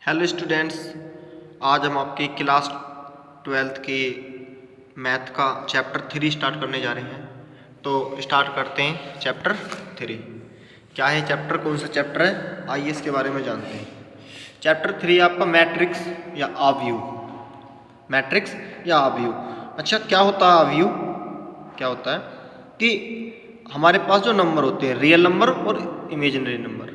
Hello students, आज हम आपके क्लास 12th के मैथ का चैप्टर 3 स्टार्ट करने जा रहे हैं। तो स्टार्ट करते हैं चैप्टर 3। क्या है चैप्टर, कौन सा चैप्टर है, आइए इसके बारे में जानते हैं। चैप्टर 3 आपका मैट्रिक्स या आव्यूह। मैट्रिक्स या आव्यूह। अच्छा, क्या होता है आव्यूह? क्या होता है कि हमारे पास जो नंबर होते हैं, रियल नंबर और इमेजिनरी नंबर,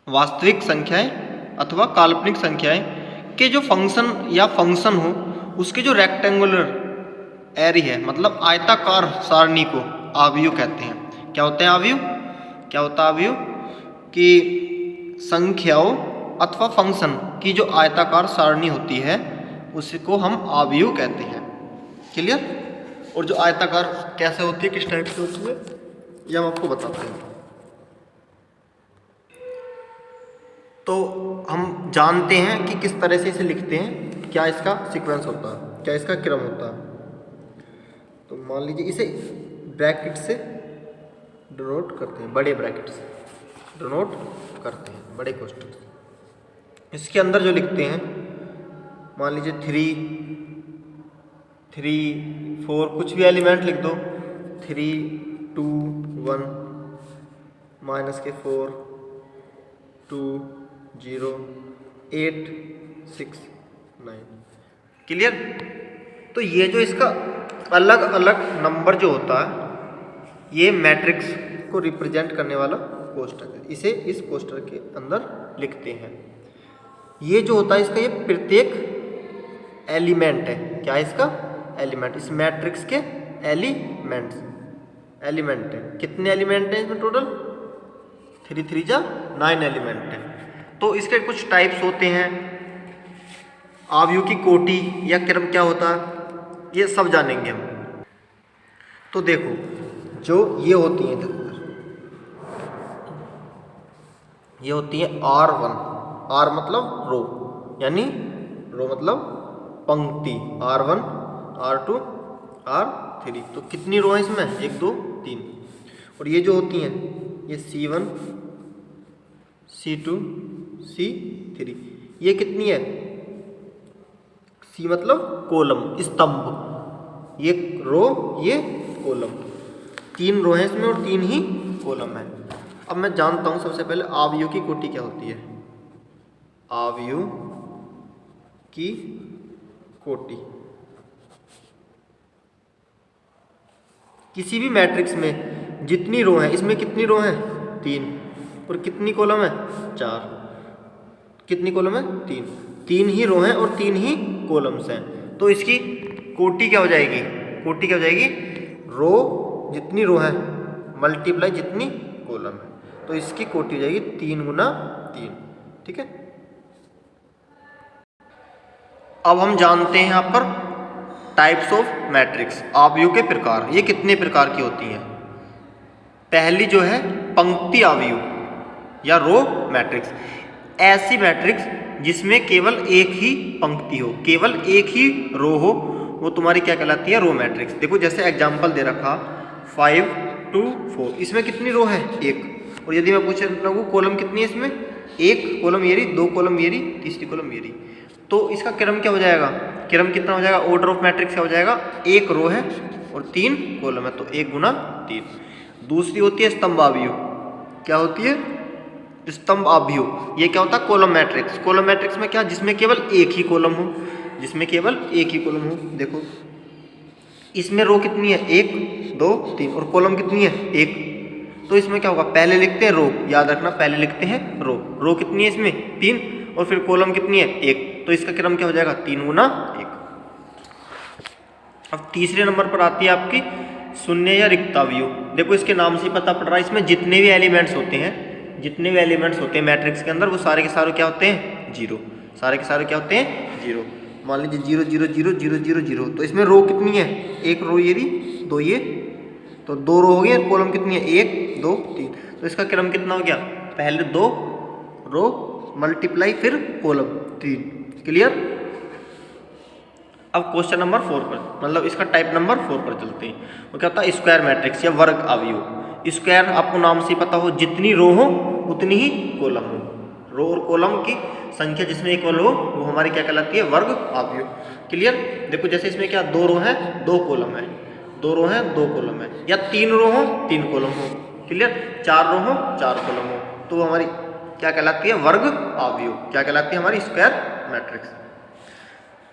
वास्तविक संख्याएं अथवा काल्पनिक संख्याएं के जो फंक्शन हो, उसके जो रेक्टेंगुलर एरी है, मतलब आयताकार सारणी को आव्यूह कहते हैं। क्या होते हैं आव्यूह? क्या होता है आव्यूह? कि संख्याओं अथवा फंक्शन की जो आयताकार सारणी होती है उसको हम आव्यूह कहते हैं। क्लियर? और जो आयताकार कैसे होती है, किस टाइप से होती है, ये हम आपको बताते हैं। तो हम जानते हैं कि किस तरह से इसे लिखते हैं, क्या इसका सीक्वेंस होता है, क्या इसका क्रम होता है। तो मान लीजिए इसे ब्रैकेट से डिनोट करते हैं, बड़े ब्रैकेट से डिनोट करते हैं, बड़े कोष्ठक से। इसके अंदर जो लिखते हैं, मान लीजिए 3, 4, कुछ भी एलिमेंट लिख दो, 3, 2, 1, -4, 2, 0, 8, 6, 9। क्लियर? तो ये जो इसका अलग अलग नंबर जो होता है, ये मैट्रिक्स को रिप्रेजेंट करने वाला कोष्ठक है। इसे इस कोष्ठक के अंदर लिखते हैं। ये जो होता है इसका, ये प्रत्येक एलिमेंट है। क्या है इसका? एलिमेंट। इस मैट्रिक्स के एलिमेंट है। कितने एलिमेंट हैं इसमें टोटल? 3 3 जा 9 एलिमेंट है। तो इसके कुछ टाइप्स होते हैं। आव्यूह की कोटि या क्रम क्या होता है, ये सब जानेंगे हम। तो देखो, जो ये होती हैं, ये होती है R1। R मतलब रो, यानी रो मतलब पंक्ति। R1, R2, R3। तो कितनी रो है इसमें? 1, 2, 3। और ये जो होती हैं, ये C1, C2, C3। ये कितनी है? C मतलब कॉलम, स्तंभ। ये रो, ये कॉलम। 3 रो है इसमें और 3 ही कॉलम है। अब मैं जानता हूं सबसे पहले आव्यूह की कोटि क्या होती है। आव्यूह की कोटि किसी भी मैट्रिक्स में जितनी रो है, इसमें कितनी रो है? 3। और कितनी कॉलम है? 4। कितनी कॉलम है? 3। 3 ही रो हैं और 3 ही कॉलम्स हैं। तो इसकी कोटि क्या हो जाएगी? कोटि क्या हो जाएगी? रो, जितनी रो है मल्टीप्लाई जितनी कॉलम है। तो इसकी कोटि हो जाएगी 3 गुना 3। ठीक है। अब हम जानते हैं यहाँ पर टाइप्स ऑफ मैट्रिक्स, आव्यूह के प्रकार। ये कितने प्रकार की होती हैं? पहली जो है पंक्ति आव्यूह या रो मैट्रिक्स। ऐसी मैट्रिक्स जिसमें केवल एक ही पंक्ति हो, केवल एक ही रो हो, वो तुम्हारी क्या कहलाती है? Row matrix. देखो जैसे एग्जांपल दे रखा 5, 2, 4। इसमें कितनी रो है? 1। और यदि मैं पूछ रहा हूँ कॉलम कितनी है इसमें? 1 कॉलम ये रही, 2 कॉलम ये रही, तीसरी कॉलम ये रही। तो इसका क्रम क्या हो जाएगा? क्रम कितना हो जाएगा? ऑर्डर ऑफ मैट्रिक्स क्या हो जाएगा? 1 रो है और 3 कॉलम है, तो 1 गुना 3। दूसरी होती है स्तंभ आव्यूह। क्या होती है? स्तंभ आव्यूह। ये क्या होता है? Column matrix. कॉलम मैट्रिक्स में क्या? जिसमें केवल एक ही कॉलम हो, जिसमें केवल एक ही कॉलम हो। देखो इसमें रो कितनी है? 1, 2, 3। और कॉलम कितनी है? 1। तो इसमें क्या होगा? पहले लिखते हैं रो, याद रखना, पहले लिखते हैं रो। रो कितनी है इसमें? 3। और फिर कॉलम कितनी है? 1। तो इसका क्रम क्या हो जाएगा? 3 गुना 1। अब तीसरे नंबर पर आती है आपकी शून्य या रिक्त आव्यूह। देखो इसके नाम से ही पता पड़ रहा है, इसमें जितने भी एलिमेंट्स होते हैं, जितने भी एलिमेंट्स होते हैं मैट्रिक्स के अंदर, वो सारे के सारे क्या होते हैं? 0। सारे के सारे क्या होते हैं? 0। मान लीजिए 0, 0, 0, 0, 0, 0। तो इसमें रो कितनी है? 1 रो ये रही, 2 ये, तो 2 रो हो गई। कॉलम कितनी है? 1, 2, 3। तो इसका क्रम कितना हो गया? पहले 2 रो मल्टीप्लाई फिर कॉलम 3। क्लियर? अब क्वेश्चन नंबर 4 पर, मतलब इसका टाइप नंबर 4 पर चलते हैं। वो क्या होता है? स्क्वायर मैट्रिक्स या वर्ग आव्यूह। स्क्वायर आपको नाम से पता हो, जितनी रो हो उतनी ही कॉलम हो। रो और कॉलम की संख्या जिसमें इक्वल हो वो हमारी क्या कहलाती है, वर्ग अवयव। क्लियर। देखो जैसे इसमें क्या 2 रो है 2 कॉलम है, 2 रो है 2 कॉलम है, या 3 रो हो 3 कॉलम हो। क्लियर। 4 रो हो 4 कॉलम हो, तो वो हमारी क्या कहलाती है, वर्ग अवयव। क्या कहलाती है, हमारी स्क्वायर मैट्रिक्स।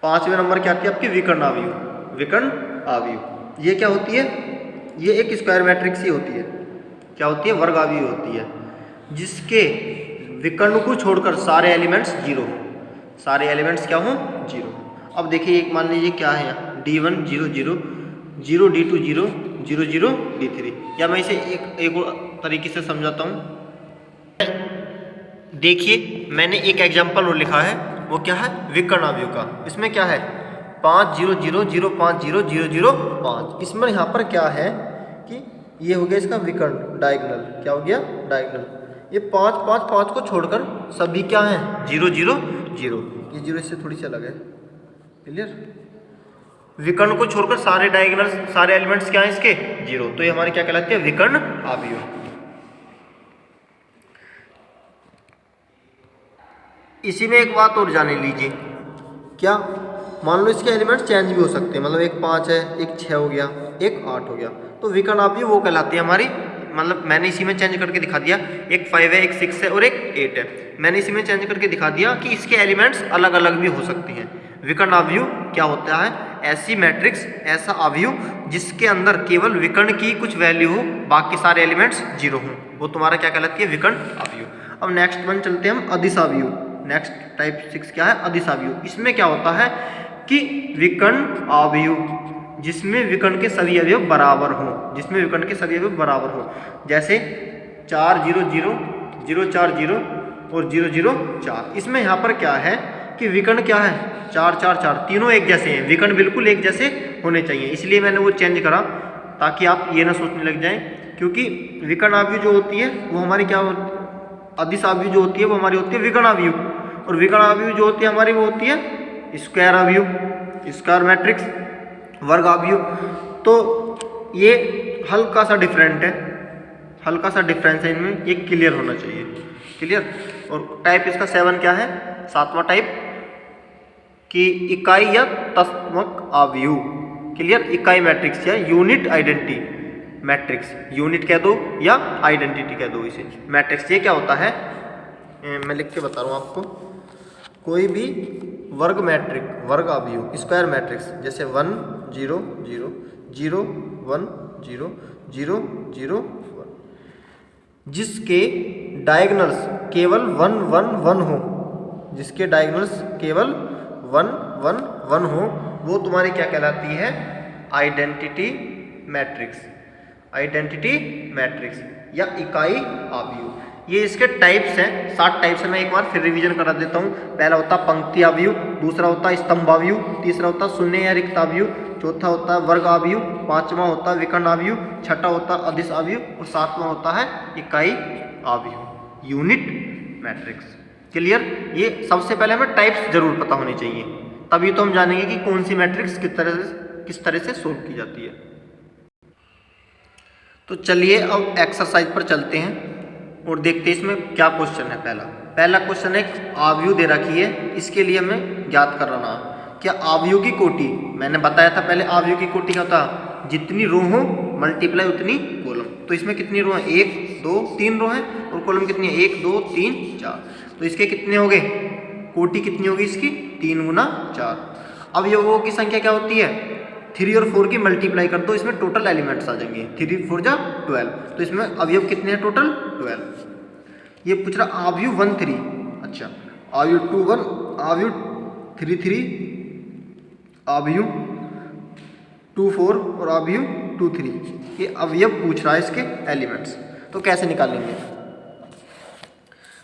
5वें नंबर क्या आती है आपकी, विकर्ण अवयव। विकर्ण अवयव ये क्या होती है, ये एक स्क्वायर मैट्रिक्स ही होती है। क्या होती है, वर्ग अवयव होती है, जिसके विकर्ण को छोड़कर सारे एलिमेंट्स जीरो हो। सारे एलिमेंट्स क्या हो, जीरो हो। अब देखिए एक मान लीजिए क्या है यहाँ, D1 0 0 0 D2 0 0 0 D3, या मैं इसे एक और तरीके से समझाता हूँ। देखिए मैंने एक एग्जाम्पल और लिखा है, वो क्या है, विकर्ण अवयव का। इसमें क्या है 5 0 0 0 5 0 0 0 5। इसमें यहाँ पर क्या है कि ये हो गया इसका विकर्ण डायगोनल। क्या हो गया, डायगोनल। ये 5 5 5 को छोड़कर सभी क्या है, 0 0 0। ये 0 इससे थोड़ी सी अलग है। क्लियर। विकर्ण को छोड़कर सारे डायगोनल सारे एलिमेंट्स क्या है इसके, 0। तो ये हमारी क्या कहलाती है, विकर्ण अवयव। इसी में एक बात और जान लीजिए, क्या, मान लो इसके एलिमेंट्स चेंज भी हो सकते हैं, मतलब एक 5 है, एक 6 हो गया, एक 8 हो गया, तो विकर्ण अवयव वो कहलाती है हमारी। मतलब मैंने इसी में चेंज करके दिखा दिया, एक 5 है, एक 6 है और एक 8 है। मैंने इसी में चेंज करके दिखा दिया कि इसके एलिमेंट्स अलग अलग भी हो सकते हैं। विकर्ण अवयव क्या होता है, ऐसी मैट्रिक्स, ऐसा अवयव जिसके अंदर केवल विकर्ण की कुछ वैल्यू हो, बाकी सारे एलिमेंट्स 0 हों, वो तुम्हारा क्या कहलाती है, विकर्ण अवयव। अब नेक्स्ट वन चलते हैं हम, अदिश अवयव। नेक्स्ट टाइप 6 क्या है, अदिश अवयव। इसमें क्या होता है कि विकर्ण अवयव जिसमें विकर्ण के सभी अवयव बराबर हों, जिसमें विकर्ण के सभी अवयव बराबर हों, जैसे 4 0 0 0 4 0 और 0 0 4। इसमें यहाँ पर क्या है कि विकर्ण क्या है, 4 4 4, तीनों एक जैसे हैं, विकर्ण बिल्कुल एक जैसे होने चाहिए। इसलिए मैंने वो चेंज करा ताकि आप ये ना सोचने लग जाएं, क्योंकि विकर्ण अवयव जो होती है वो हमारी क्या होती है, अदिश अवयव जो होती है वो हमारी होती है विकर्ण अवयव, और विकर्ण अवयव जो होती है हमारी वो होती है स्क्वायर अवयव, स्क्वायर मैट्रिक्स, वर्ग अवयव। तो ये हल्का सा डिफरेंट है, हल्का सा डिफरेंस है इनमें, ये क्लियर होना चाहिए। क्लियर। और टाइप इसका 7 क्या है, 7वां टाइप कि इकाई या तत्समक अवयव। क्लियर। इकाई मैट्रिक्स या यूनिट आइडेंटिटी मैट्रिक्स, यूनिट कह दो या आइडेंटिटी कह दो इसे, मैट्रिक्स। ये क्या होता है, मैं लिख के बता रहा हूँ आपको। कोई भी वर्ग मैट्रिक, वर्ग अवयव, स्क्वायर मैट्रिक्स, जैसे 1 0 0 0 1 0 0 0 1, जिसके डायगोनल्स केवल 1 1 1 हो, जिसके डायगोनल्स केवल 1 1 1 हो, वो तुम्हारी क्या कहलाती है, आइडेंटिटी मैट्रिक्स। आइडेंटिटी मैट्रिक्स या इकाई अवयव। ये इसके टाइप्स हैं, 7 टाइप्स हैं। मैं एक बार फिर रिवीजन करा देता हूँ। पहला होता है पंक्ति अवयव, दूसरा होता है स्तंभ अवयव, तीसरा होता है शून्य या रिक्त अवयव, चौथा होता है वर्ग अवयव, पांचवा होता है विकर्ण अवयव, छठा होता है अदिश अवयव और सातवां होता है इकाई अवयव, यूनिट मैट्रिक्स। क्लियर। ये सबसे पहले हमें टाइप्स जरूर पता होनी चाहिए, तभी तो हम जानेंगे कि कौन सी मैट्रिक्स किस तरह से सोल्व की जाती है। तो चलिए अब एक्सरसाइज पर चलते हैं और देखते हैं इसमें क्या क्वेश्चन है। पहला क्वेश्चन एक अवयव दे रखी है, इसके लिए हमें ज्ञात करना क्या अवयव की कोटि। मैंने बताया था पहले अवयव की कोटि क्या होता, जितनी रो हो मल्टीप्लाई उतनी कॉलम। तो इसमें कितनी रो है, 1 2 3 रो है, और कॉलम कितनी है, 1 2 3 4। तो इसके कितने हो गए, कोटि कितनी होगी इसकी, 3 गुना 4। अवयवों की संख्या क्या होती है, 3 और 4 की मल्टीप्लाई कर दो, इसमें टोटल एलिमेंट्स आ जाएंगे, 3 4 जा 12। तो इसमें अवयव कितने हैं टोटल, 12। ये पूछ रहा अवयव 1 3, अच्छा अवयव 2 1, अवयव 3 3, अवयव 2 4 और अवयव 2 3। ये अवयव पूछ रहा है इसके एलिमेंट्स, तो कैसे निकालेंगे।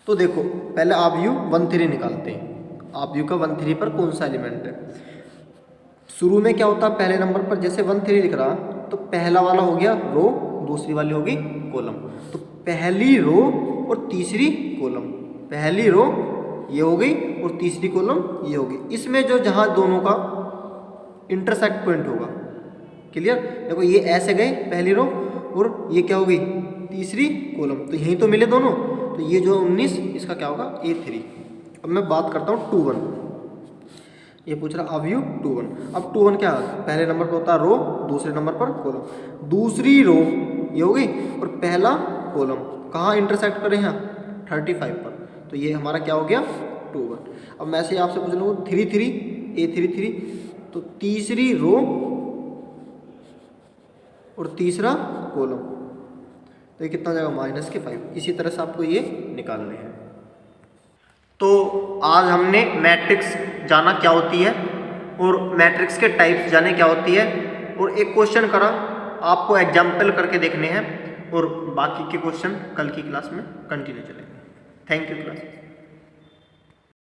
तो देखो पहले अवयव 1 3 निकालते हैं। अवयव का 1 3 पर कौन सा एलिमेंट है। शुरू में क्या होता है, पहले नंबर पर जैसे 1 3 लिख रहा तो पहला वाला हो गया रो, दूसरी वाली होगी कॉलम। तो पहली रो और तीसरी कॉलम, पहली रो ये हो गई और तीसरी कॉलम ये होगी। इसमें जो जहाँ दोनों का इंटरसेक्ट पॉइंट होगा, क्लियर। देखो ये ऐसे गए पहली रो और ये क्या होगी तीसरी कॉलम, तो यहीं तो मिले दोनों, तो तो ये जो 19 इसका क्या होगा A3। अब मैं बात करता हूँ 2 1। ये पूछ रहा अवयव 2 1। अब 2 1 क्या है, पहले नंबर पर होता है रो, दूसरे नंबर पर कॉलम। दूसरी रो ये होगी और पहला कॉलम कहाँ इंटरसेक्ट करें, यहाँ 35 पर, तो ये हमारा क्या हो गया 2 1। अब मैं से आपसे पूछ लूँ 3 3 A3 3, तो तीसरी रो और तीसरा कॉलम, तो ये कितना हो जाएगा -5। इसी तरह से आपको ये निकालने हैं। तो आज हमने मैट्रिक्स जाना क्या होती है और मैट्रिक्स के टाइप्स जाने क्या होती है, और एक क्वेश्चन करा, आपको एग्जाम्पल करके देखने हैं, और बाकी के क्वेश्चन कल की क्लास में कंटिन्यू चलेंगे। Thank you class.